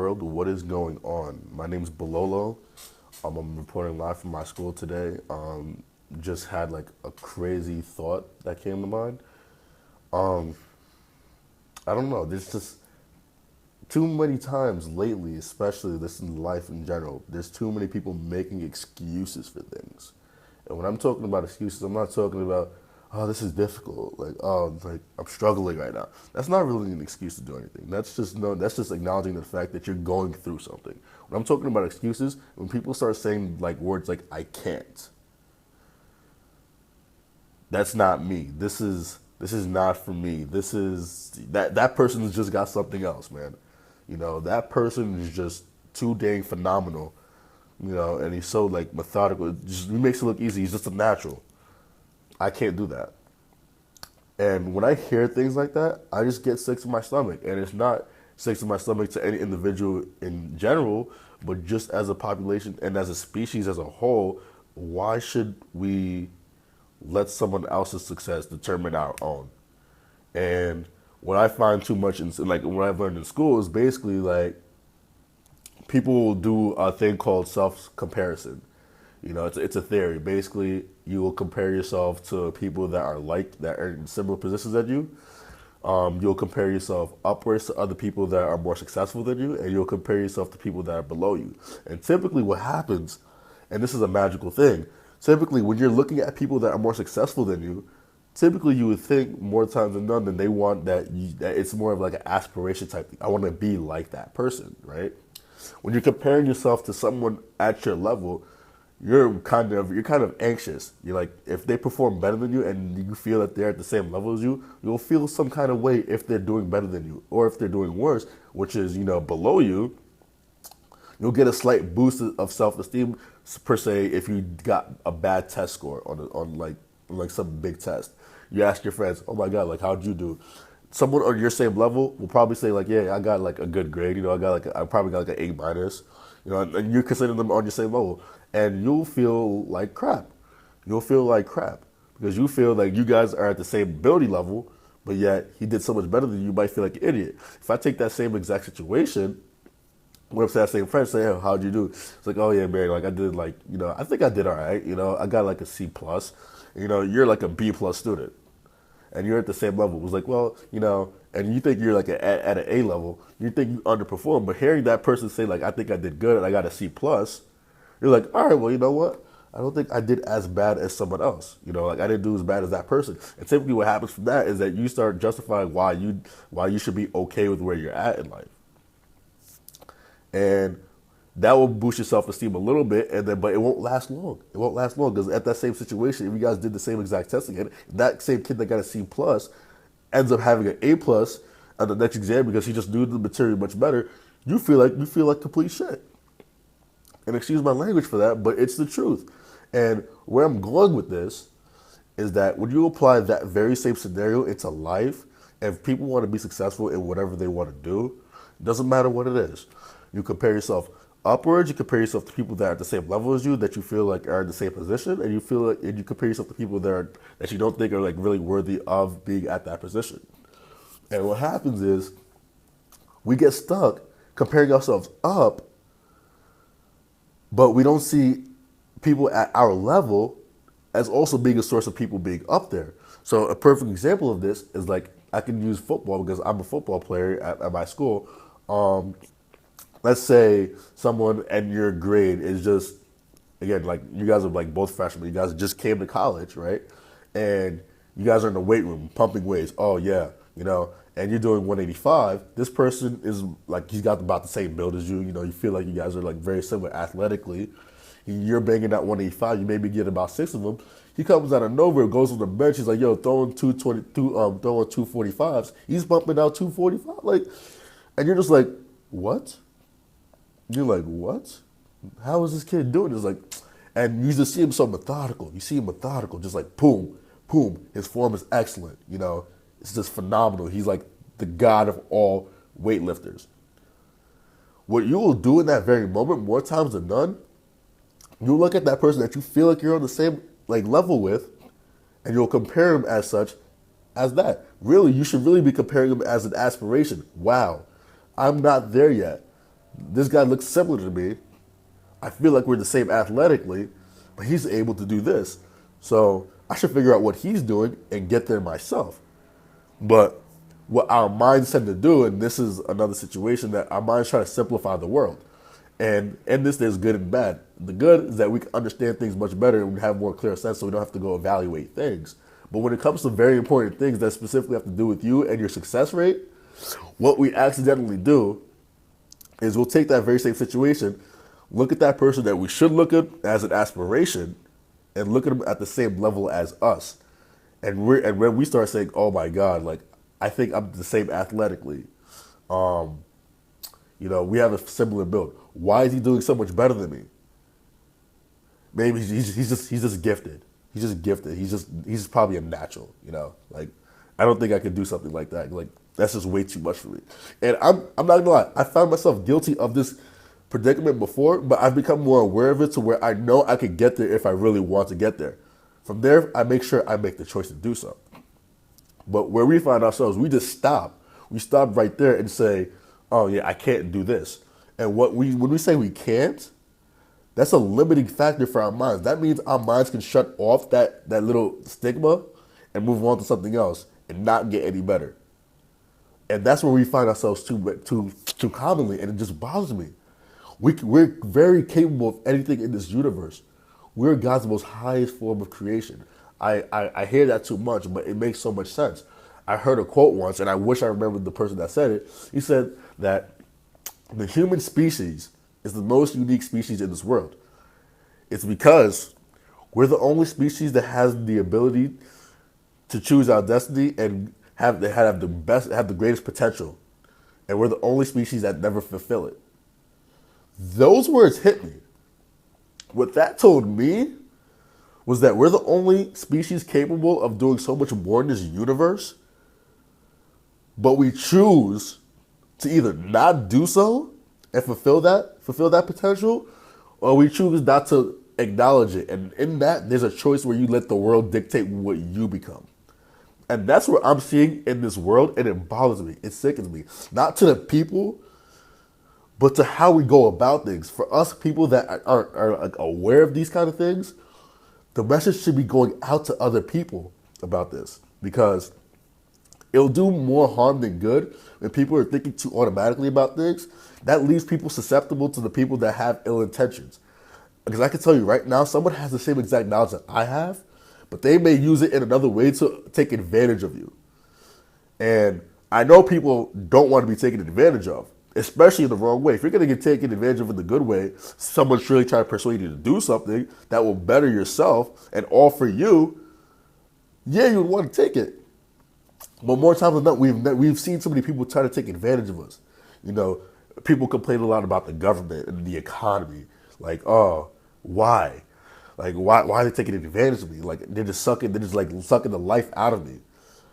world? What is going on? My name's Bololo. I'm reporting live from my school today. Just had like a crazy thought that came to mind. Um, I don't know. There's just too many times lately, especially this in life in general. There's too many people making excuses for things. And when I'm talking about excuses, I'm not talking about, oh, this is difficult. Like, oh, like I'm struggling right now. That's not really an excuse to do anything. That's just no. That's just acknowledging the fact that you're going through something. When I'm talking about excuses, when people start saying like words like "I can't," that's not me. This is not for me. This is that person has just got something else, man. That person is just too dang phenomenal. And he's so like methodical. He makes it look easy. He's just a natural. I can't do that. And when I hear things like that, I just get sick to my stomach. And it's not sick to my stomach to any individual in general, but just as a population and as a species as a whole, why should we let someone else's success determine our own? And what I find too much in like what I've learned in school is basically like people will do a thing called self comparison. It's a theory. Basically, you will compare yourself to people that are in similar positions as you. You'll compare yourself upwards to other people that are more successful than you, and you'll compare yourself to people that are below you. And typically, what happens, and this is a magical thing, typically when you're looking at people that are more successful than you, typically you would think more times than none that they want that it's more of like an aspiration type thing. I want to be like that person, right? When you're comparing yourself to someone at your level, you're kind of anxious. You're like, if they perform better than you and you feel that they're at the same level as you, you'll feel some kind of way if they're doing better than you, or if they're doing worse, which is below you. You'll get a slight boost of self-esteem per se if you got a bad test score on some big test. You ask your friends, "Oh my God, like how'd you do?" Someone on your same level will probably say like, "Yeah, I got like a good grade. I probably got like an A minus." And you're considering them on your same level, and you'll feel like crap. You'll feel like crap because you feel like you guys are at the same ability level, but yet he did so much better than you. You might feel like an idiot. If I take that same exact situation, went up to that same friend, say, "Hey, how'd you do?" It's like, "Oh yeah, man, like I did I think I did all right. I got like a C plus. You're like a B plus student, and you're at the same level." It was like, well, and you think you're like at an A level, you think you underperform, but hearing that person say like, "I think I did good and I got a C plus," you're like, all right, well, you know what? I don't think I did as bad as someone else. Like I didn't do as bad as that person. And typically, what happens from that is that you start justifying why you should be okay with where you're at in life, and that will boost your self-esteem a little bit, but it won't last long. It won't last long because at that same situation, if you guys did the same exact test again, that same kid that got a C plus ends up having an A plus on the next exam because he just knew the material much better. You feel like complete shit. And excuse my language for that, but it's the truth. And where I'm going with this is that when you apply that very same scenario into life, if people want to be successful in whatever they want to do, it doesn't matter what it is. You compare yourself upwards, you compare yourself to people that are at the same level as you, that you feel like are in the same position, and you compare yourself to people that you don't think are like really worthy of being at that position. And what happens is we get stuck comparing ourselves up, but we don't see people at our level as also being a source of people being up there. So a perfect example of this is like I can use football because I'm a football player at my school. Let's say someone in your grade is just, again, like you guys are like both freshmen. You guys just came to college, right? And you guys are in the weight room pumping weights. Oh yeah, and you're doing 185. This person is like, he's got about the same build as you. You feel like you guys are like very similar athletically. You're banging out 185. You maybe get about 6 of them. He comes out of nowhere, goes on the bench. He's like, yo, throwing 222, throwing 245s. He's bumping out 245. Like, and you're just like, what? You're like, what? How is this kid doing this? Like, and you just see him so methodical. You see him methodical, just like boom, boom. His form is excellent. It's just phenomenal. He's like the god of all weightlifters. What you will do in that very moment, more times than none, you'll look at that person that you feel like you're on the same like level with, and you'll compare him as such as that. Really, you should really be comparing him as an aspiration. Wow, I'm not there yet. This guy looks similar to me. I feel like we're the same athletically, but he's able to do this. So I should figure out what he's doing and get there myself. But what our minds tend to do, and this is another situation that our minds try to simplify the world. And in this, there's good and bad. The good is that we can understand things much better and we have more clear sense so we don't have to go evaluate things. But when it comes to very important things that specifically have to do with you and your success rate, what we accidentally do is we'll take that very same situation, look at that person that we should look at as an aspiration, and look at them at the same level as us. And when we start saying, "Oh my God, like I think I'm the same athletically," we have a similar build. Why is he doing so much better than me? Maybe he's just gifted. He's just gifted. He's probably a natural. Like I don't think I could do something like that. Like that's just way too much for me. And I'm not gonna lie. I found myself guilty of this predicament before, but I've become more aware of it to where I know I could get there if I really want to get there. From there, I make sure I make the choice to do so. But where we find ourselves, we just stop. We stop right there and say, "Oh yeah, I can't do this." And when we say we can't, that's a limiting factor for our minds. That means our minds can shut off that little stigma and move on to something else and not get any better. And that's where we find ourselves too commonly, and it just bothers me. We're very capable of anything in this universe. We're God's most highest form of creation. I hear that too much, but it makes so much sense. I heard a quote once, and I wish I remembered the person that said it. He said that the human species is the most unique species in this world. It's because we're the only species that has the ability to choose our destiny and have the greatest potential. And we're the only species that never fulfill it. Those words hit me. What that told me was that we're the only species capable of doing so much more in this universe, but we choose to either not do so and fulfill that potential, or we choose not to acknowledge it. And in that, there's a choice where you let the world dictate what you become. And that's what I'm seeing in this world, and it bothers me. It sickens me. Not to the people, but to how we go about things. For us people that are like aware of these kind of things, the message should be going out to other people about this, because it'll do more harm than good when people are thinking too automatically about things. That leaves people susceptible to the people that have ill intentions. Because I can tell you right now, someone has the same exact knowledge that I have, but they may use it in another way to take advantage of you. And I know people don't want to be taken advantage of, especially in the wrong way. If you're going to get taken advantage of in the good way, someone's really trying to persuade you to do something that will better yourself and all for you, yeah, you would want to take it. But more times than not, we've seen so many people try to take advantage of us. People complain a lot about the government and the economy. Like, oh, why? Like, why are they taking advantage of me? Like, they're just sucking the life out of me.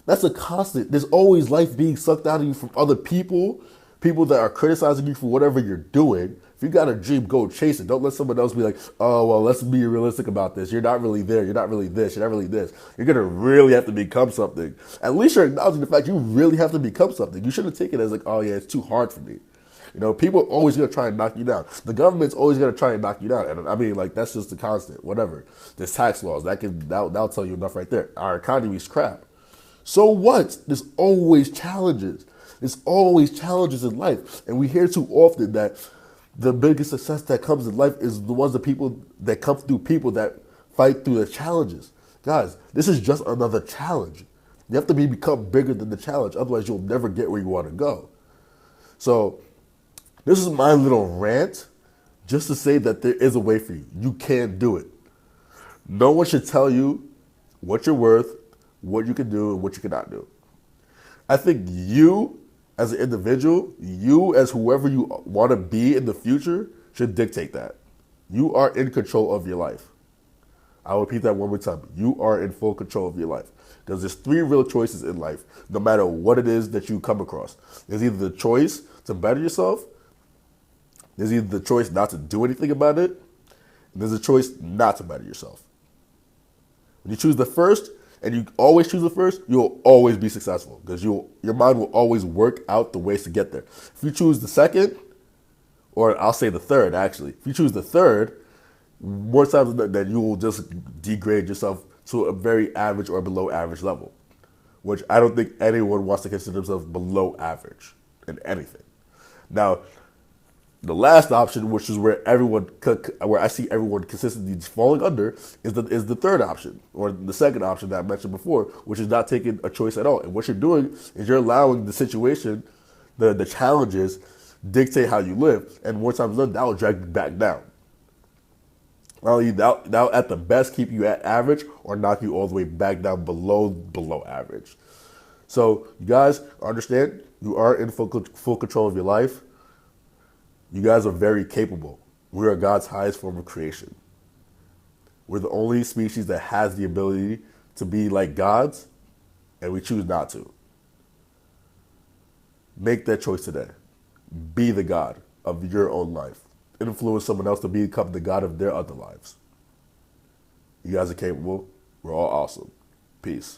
That's a constant. There's always life being sucked out of you from other people that are criticizing you for whatever you're doing. If you got a dream, go chase it. Don't let someone else be like, "Oh, well, let's be realistic about this. You're not really there. You're not really this. You're not really this." You're going to really have to become something. At least you're acknowledging the fact you really have to become something. You shouldn't take it as like, "Oh, yeah, it's too hard for me." People are always going to try and knock you down. The government's always going to try and knock you down. And I mean, like, that's just the constant, whatever. There's tax laws. That'll tell you enough right there. Our economy's crap. So what? There's always challenges. There's always challenges in life. And we hear too often that the biggest success that comes in life is the ones that come through people that fight through the challenges. Guys, this is just another challenge. You have to become bigger than the challenge. Otherwise, you'll never get where you want to go. So this is my little rant just to say that there is a way for you. You can do it. No one should tell you what you're worth, what you can do, and what you cannot do. I think you as an individual, you as whoever you want to be in the future, should dictate that. You are in control of your life. I'll repeat that one more time. You are in full control of your life. Because there's 3 real choices in life, no matter what it is that you come across. There's either the choice to better yourself, there's either the choice not to do anything about it, and there's a choice not to better yourself. When you choose the first, and you always choose the first, you'll always be successful, because your mind will always work out the ways to get there. If you choose the second, or I'll say the third actually. If you choose the third, more times than you will just degrade yourself to a very average or below average level, which I don't think anyone wants to consider themselves below average in anything. Now, the last option, which is where where I see everyone consistently falling under, is the third option, or the second option that I mentioned before, which is not taking a choice at all. And what you're doing is you're allowing the situation, the challenges, dictate how you live, and more times than not, that will drag you back down. That'll at the best keep you at average or knock you all the way back down below average. So you guys understand, you are in full control of your life. You guys are very capable. We are God's highest form of creation. We're the only species that has the ability to be like gods, and we choose not to. Make that choice today. Be the God of your own life. Influence someone else to become the God of their other lives. You guys are capable. We're all awesome. Peace.